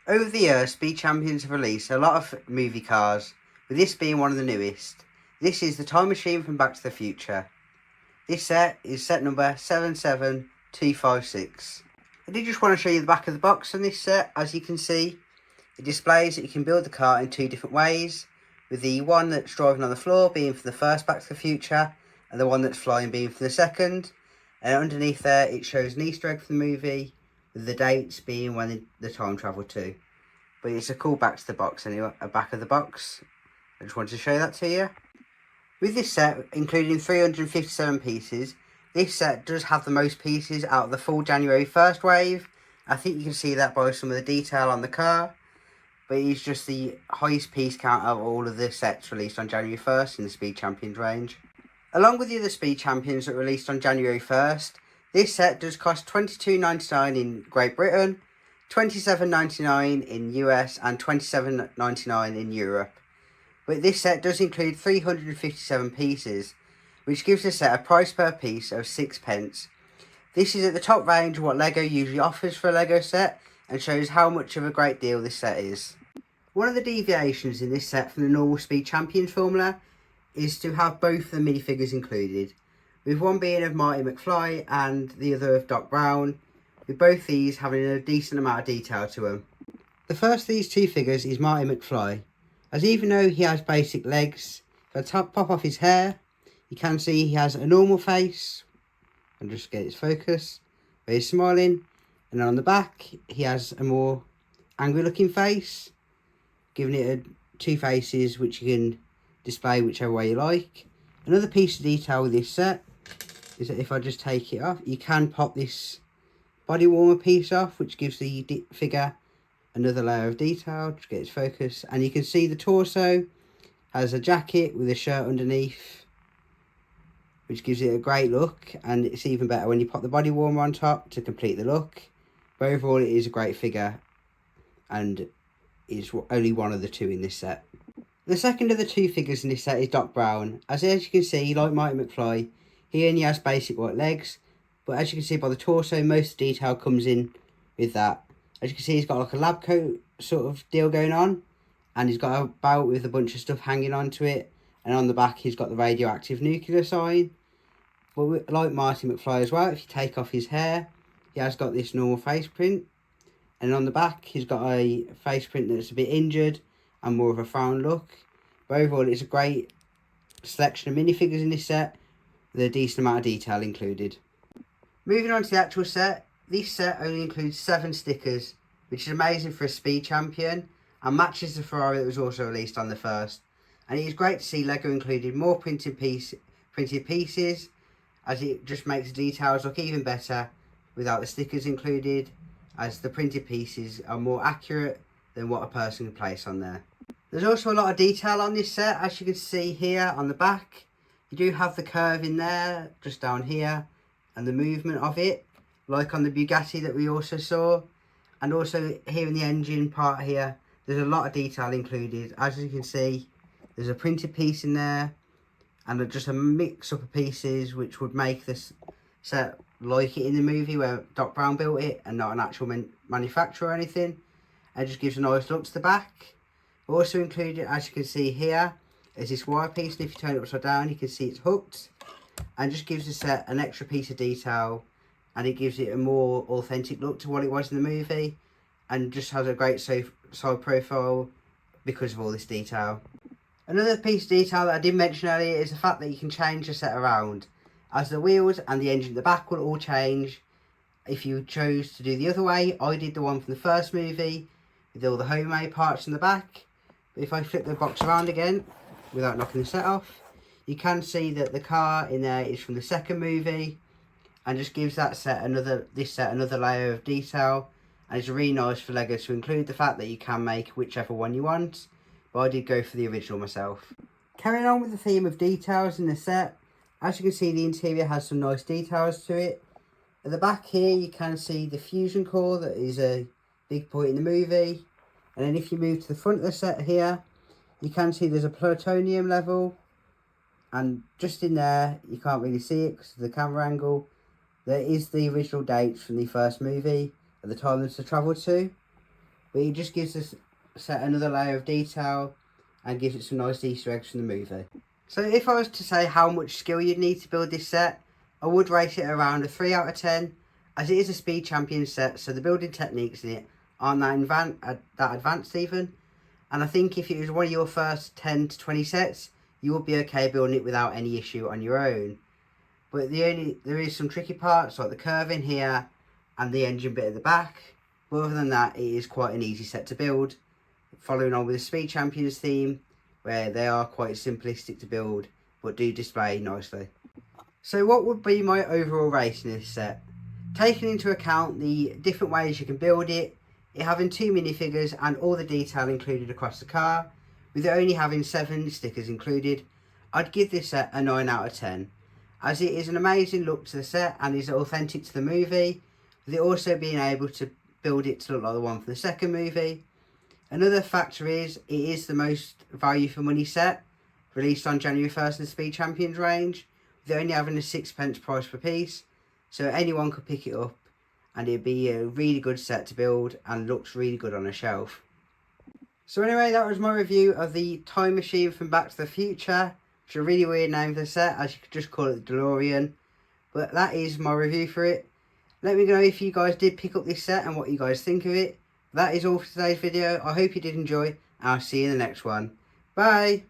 Over the years, Speed Champions have released a lot of movie cars, with this being one of the newest. This is the Time Machine from Back to the Future. This set is set number 77256. I did just want to show you the back of the box on this set. As you can see, it displays that you can build the car in two different ways, with the one that's driving on the floor being for the first Back to the Future, and the one that's flying being for the second. And underneath there, it shows an Easter egg for the movie, with the dates being when the time travel to. But it's a cool back to the box anyway, a back of the box. I just wanted to show that to you. With this set, including 357 pieces, this set does have the most pieces out of the full January 1st wave. I think you can see that by some of the detail on the car. But it's just the highest piece count of all of the sets released on January 1st in the Speed Champions range. Along with the other Speed Champions that released on January 1st, this set does cost $22.99 in Great Britain, $27.99 in US and $27.99 in Europe. But this set does include 357 pieces, which gives the set a price per piece of 6p. This is at the top range of what LEGO usually offers for a LEGO set and shows how much of a great deal this set is. One of the deviations in this set from the normal Speed Champions formula is to have both the minifigures included, with one being of Marty McFly and the other of Doc Brown, with both these having a decent amount of detail to them. The first of these two figures is Marty McFly, as even though he has basic legs, if I pop off his hair, you can see he has a normal face, and just get its focus, where he's smiling, and on the back he has a more angry looking face, giving it two faces which you can display whichever way you like. Another piece of detail with this set is that if I just take it off, you can pop this body warmer piece off, which gives the figure another layer of detail. Just get its focus, and you can see the torso has a jacket with a shirt underneath, which gives it a great look, and it's even better when you pop the body warmer on top to complete the look. But overall, it is a great figure and is only one of the two in this set. The second of the two figures in this set is Doc Brown. As you can see, like Marty McFly, he only has basic white legs, but as you can see by the torso, most detail comes in with that. As you can see, he's got like a lab coat sort of deal going on, and he's got a belt with a bunch of stuff hanging onto it, and on the back he's got the radioactive nuclear sign. But like Marty McFly as well, if you take off his hair, he has got this normal face print, and on the back he's got a face print that's a bit injured and more of a frown look. But overall, it's a great selection of minifigures in this set, with a decent amount of detail included. Moving on to the actual set, this set only includes 7 stickers, which is amazing for a Speed Champion, and matches the Ferrari that was also released on the first. And it is great to see LEGO included more printed pieces, as it just makes the details look even better without the stickers included, as the printed pieces are more accurate than what a person can place on there. There's also a lot of detail on this set, as you can see here on the back. You do have the curve in there, just down here, and the movement of it, like on the Bugatti that we also saw. And also here in the engine part here, there's a lot of detail included. As you can see, there's a printed piece in there, and just a mix up of pieces which would make this set like it in the movie where Doc Brown built it and not an actual manufacturer or anything. And just gives a nice look to the back. Also included, as you can see here, is this wire piece, and if you turn it upside down you can see it's hooked, and just gives the set an extra piece of detail, and it gives it a more authentic look to what it was in the movie, and just has a great side profile because of all this detail. Another piece of detail that I did mention earlier is the fact that you can change the set around, as the wheels and the engine at the back will all change if you chose to do the other way. I did the one from the first movie with all the homemade parts in the back. But if I flip the box around again without knocking the set off, you can see that the car in there is from the second movie, and just gives this set another layer of detail. And it's really nice for LEGO to include the fact that you can make whichever one you want, but I did go for the original myself. Carrying on with the theme of details in the set, as you can see, the interior has some nice details to it. At the back here you can see the fusion core that is a big point in the movie, and then if you move to the front of the set here, you can see there's a plutonium level, and just in there, you can't really see it because of the camera angle, there is the original dates from the first movie at the time that it's travelled to. but it just gives this set another layer of detail and gives it some nice Easter eggs from the movie. So if I was to say how much skill you'd need to build this set, I would rate it around a 3 out of 10, as it is a Speed Champion set, so the building techniques in it aren't that advanced even. And I think if it was one of your first 10 to 20 sets, you would be okay building it without any issue on your own. But there is some tricky parts like the curving here and the engine bit at the back. But other than that, it is quite an easy set to build. Following on with the Speed Champions theme, where they are quite simplistic to build, but do display nicely. So what would be my overall rating of this set? Taking into account the different ways you can build it having 2 minifigures and all the detail included across the car, with it only having 7 stickers included, I'd give this set a 9 out of 10, as it is an amazing look to the set and is authentic to the movie, with it also being able to build it to look like the one from the second movie. Another factor is, it is the most value for money set, released on January 1st in the Speed Champions range, with it only having a 6p price per piece, so anyone could pick it up and it'd be a really good set to build and looks really good on a shelf. So anyway, that was my review of the Time Machine from Back to the Future, which is a really weird name for the set, as you could just call it the DeLorean, but that is my review for it. Let me know if you guys did pick up this set and what you guys think of it. That is all for today's video. I hope you did enjoy, and I'll see you in the next one. Bye!